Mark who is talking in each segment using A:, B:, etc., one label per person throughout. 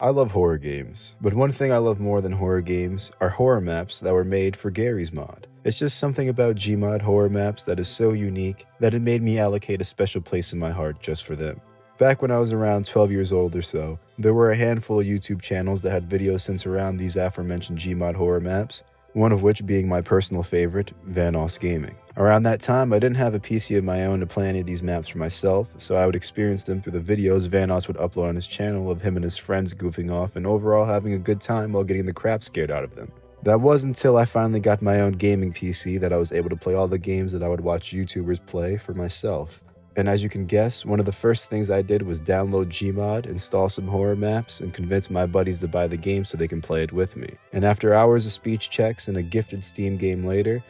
A: I love horror games, but one thing I love more than horror games are horror maps that were made for Gary's mod. It's just something about Gmod horror maps that is so unique that it made me allocate a special place in my heart just for them. Back when I was around 12 years old or so, there were a handful of YouTube channels that had videos since around these aforementioned Gmod horror maps, one of which being my personal favorite, VanossGaming. Around that time, I didn't have a PC of my own to play any of these maps for myself, so I would experience them through the videos Vanoss would upload on his channel of him and his friends goofing off and overall having a good time while getting the crap scared out of them. That was until I finally got my own gaming PC that I was able to play all the games that I would watch YouTubers play for myself. And as you can guess, one of the first things I did was download Gmod, install some horror maps, and convince my buddies to buy the game so they can play it with me. And after hours of speech checks and a gifted Steam game later,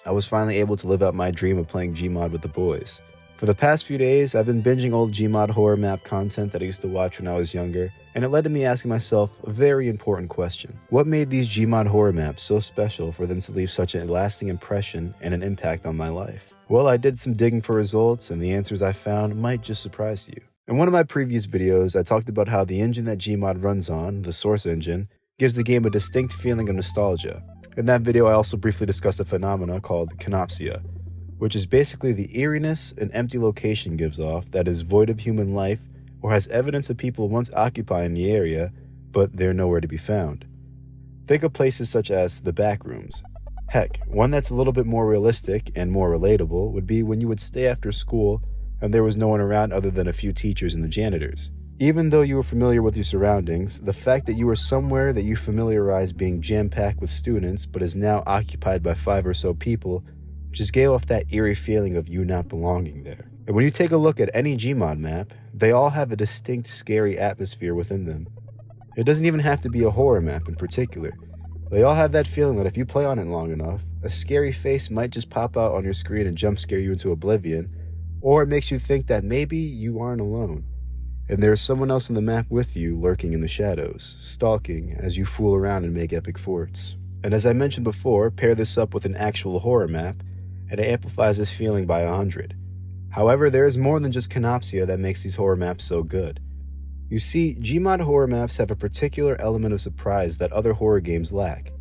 A: I was finally able to live out my dream of playing Gmod with the boys. For the past few days, I've been binging old Gmod horror map content that I used to watch when I was younger, and it led to me asking myself a very important question. What made these Gmod horror maps so special for them to leave such a lasting impression and an impact on my life? Well, I did some digging for results, and the answers I found might just surprise you. In one of my previous videos, I talked about how the engine that Gmod runs on, the source engine, gives the game a distinct feeling of nostalgia. In that video, I also briefly discussed a phenomena called Canopsia, which is basically the eeriness an empty location gives off that is void of human life or has evidence of people once occupying the area, but they're nowhere to be found. Think of places such as the back rooms. Heck, one that's a little bit more realistic and more relatable would be when you would stay after school and there was no one around other than a few teachers and the janitors. Even though you were familiar with your surroundings, the fact that you were somewhere that you familiarized being jam-packed with students but is now occupied by 5 or so people just gave off that eerie feeling of you not belonging there. And when you take a look at any Gmod map, they all have a distinct scary atmosphere within them. It doesn't even have to be a horror map in particular. They all have that feeling that if you play on it long enough, a scary face might just pop out on your screen and jump scare you into oblivion, or it makes you think that maybe you aren't alone, and there's someone else on the map with you lurking in the shadows, stalking as you fool around and make epic forts. And as I mentioned before, pair this up with an actual horror map, and it amplifies this feeling by 100. However, there is more than just Canopsia that makes these horror maps so good. You see, Gmod horror maps have a particular element of surprise that other horror games lack.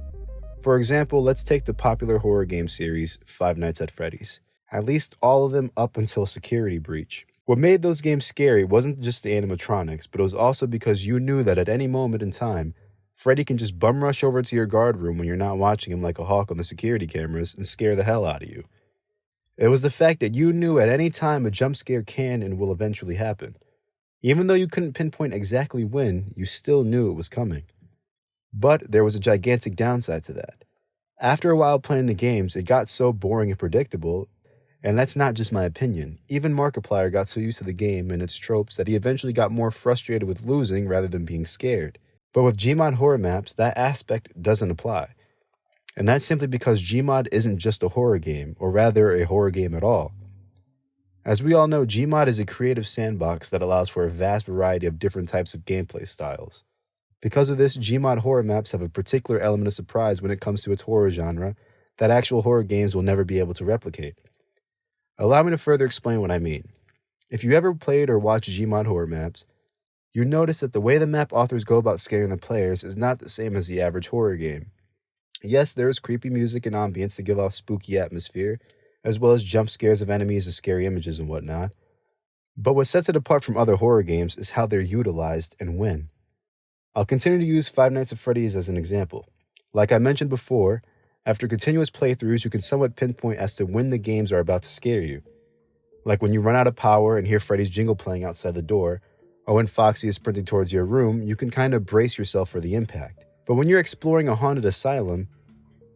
A: For example, let's take the popular horror game series Five Nights at Freddy's. At least all of them up until Security Breach. What made those games scary wasn't just the animatronics, but it was also because you knew that at any moment in time, Freddy can just bum rush over to your guard room when you're not watching him like a hawk on the security cameras and scare the hell out of you. It was the fact that you knew at any time a jump scare can and will eventually happen. Even though you couldn't pinpoint exactly when, you still knew it was coming. But there was a gigantic downside to that. After a while playing the games, it got so boring and predictable, and that's not just my opinion. Even Markiplier got so used to the game and its tropes that he eventually got more frustrated with losing rather than being scared. But with Gmod horror maps, that aspect doesn't apply. And that's simply because Gmod isn't just a horror game, or rather a horror game at all. As we all know, Gmod is a creative sandbox that allows for a vast variety of different types of gameplay styles. Because of this, Gmod horror maps have a particular element of surprise when it comes to its horror genre that actual horror games will never be able to replicate. Allow me to further explain what I mean. If you ever played or watched Gmod horror maps, you notice that the way the map authors go about scaring the players is not the same as the average horror game. Yes, there is creepy music and ambience to give off spooky atmosphere, as well as jump scares of enemies and scary images and whatnot. But what sets it apart from other horror games is how they're utilized and when. I'll continue to use Five Nights at Freddy's as an example. Like I mentioned before, after continuous playthroughs, you can somewhat pinpoint as to when the games are about to scare you. Like when you run out of power and hear Freddy's jingle playing outside the door, or when Foxy is sprinting towards your room, you can kind of brace yourself for the impact. But when you're exploring a haunted asylum,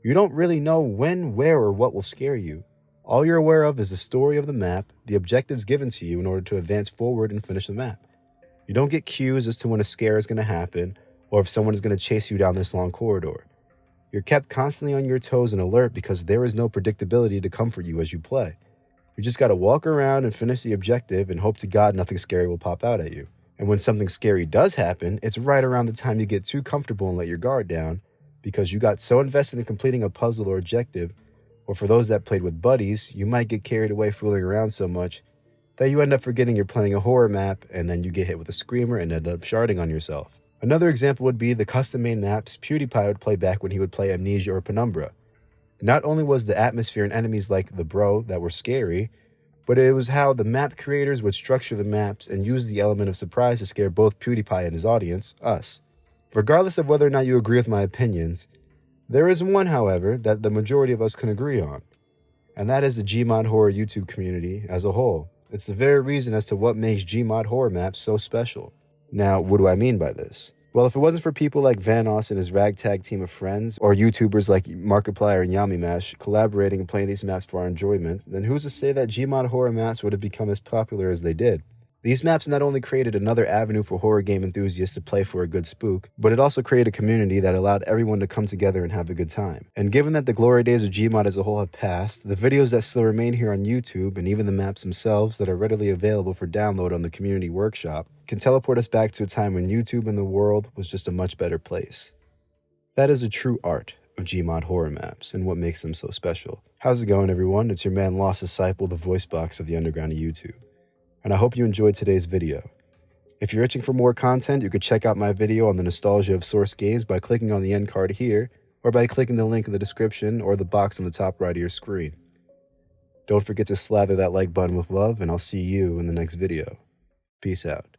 A: you don't really know when, where, or what will scare you. All you're aware of is the story of the map, the objectives given to you in order to advance forward and finish the map. You don't get cues as to when a scare is going to happen, or if someone is going to chase you down this long corridor. You're kept constantly on your toes and alert because there is no predictability to comfort you as you play. You just gotta walk around and finish the objective and hope to God nothing scary will pop out at you. And when something scary does happen, it's right around the time you get too comfortable and let your guard down because you got so invested in completing a puzzle or objective, or for those that played with buddies, you might get carried away fooling around so much that you end up forgetting you're playing a horror map and then you get hit with a screamer and end up sharding on yourself. Another example would be the custom-made maps PewDiePie would play back when he would play Amnesia or Penumbra. Not only was the atmosphere and enemies like the Bro that were scary, but it was how the map creators would structure the maps and use the element of surprise to scare both PewDiePie and his audience, us. Regardless of whether or not you agree with my opinions, there is one, however, that the majority of us can agree on, and that is the Gmod horror YouTube community as a whole. It's the very reason as to what makes Gmod horror maps so special. Now, what do I mean by this? Well, if it wasn't for people like Vanoss and his ragtag team of friends, or YouTubers like Markiplier and Yamimash collaborating and playing these maps for our enjoyment, then who's to say that Gmod horror maps would have become as popular as they did? These maps not only created another avenue for horror game enthusiasts to play for a good spook, but it also created a community that allowed everyone to come together and have a good time. And given that the glory days of Gmod as a whole have passed, the videos that still remain here on YouTube, and even the maps themselves that are readily available for download on the community workshop, can teleport us back to a time when YouTube and the world was just a much better place. That is the true art of Gmod horror maps, and what makes them so special. How's it going, everyone? It's your man Lost Disciple, the voice box of the underground of YouTube. And I hope you enjoyed today's video. If you're itching for more content, you could check out my video on the nostalgia of source games by clicking on the end card here, or by clicking the link in the description or the box on the top right of your screen. Don't forget to slather that like button with love, and I'll see you in the next video. Peace out.